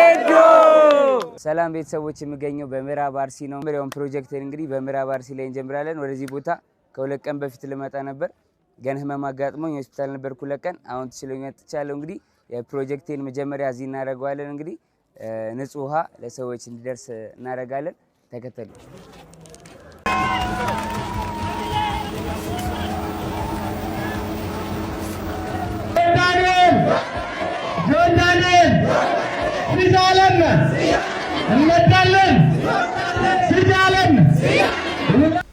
ኤዶ ሰላም ቤተሰቦች የሚገኘው በምዕራብ አርሲ ነው። ምሪውን ፕሮጀክት እንግዲህ በምዕራብ አርሲ ላይ እንጀምራለን። ወደዚህ ቦታ ከሁለት ቀን በፊት ልመጣ ነበር፣ ግን ህመም አጋጥሞኝ ሆስፒታል ነበርኩ ለቀን። አሁን ተሽሎኝ መጥቻለሁ። እንግዲህ የፕሮጀክቴን መጀመሪያ እዚህ እናደርጋለን። እንግዲህ ንጹህ ውሃ ለሰዎች እንዲደርስ እናደርጋለን። ተከተሉ።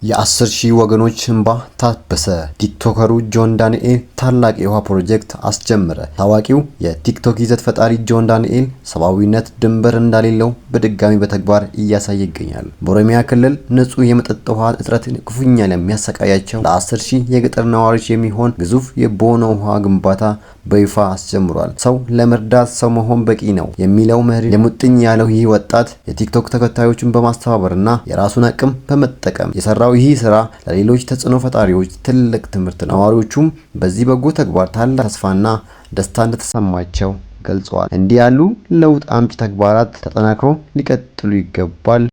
የ10,000 ወገኖች እንባ ታበሰ። ቲክቶከሩ ጆን ዳንኤል ታላቅ የውሃ ፕሮጀክት አስጀመረ። ታዋቂው የቲክቶክ ይዘት ፈጣሪ ጆን ዳንኤል ሰብአዊነት ድንበር እንዳሌለው በድጋሚ በተግባር እያሳየ ይገኛል። በኦሮሚያ ክልል ንጹህ የመጠጥ ውሃ እጥረት ክፉኛ ለሚያሰቃያቸው ለ10,000 የገጠር ነዋሪዎች የሚሆን ግዙፍ የቦኖ ውሃ ግንባታ በይፋ አስጀምሯል። ሰው ለመርዳት ሰው መሆን በቂ ነው የሚለው መሪ የሙጥኝ ያለው ይህ ወጣት የቲክቶክ ተከታዮችን በማስተባበርና የራሱን አቅም በመጠቀም የሰራው ይህ ስራ ለሌሎች ተጽዕኖ ፈጣሪዎች ትልቅ ትምህርት ነው። ነዋሪዎቹም በዚህ በጎ ተግባር ታላቅ ተስፋና ደስታ እንደተሰማቸው ገልጸዋል። እንዲህ ያሉ ለውጥ አምጪ ተግባራት ተጠናክሮ ሊቀጥሉ ይገባል።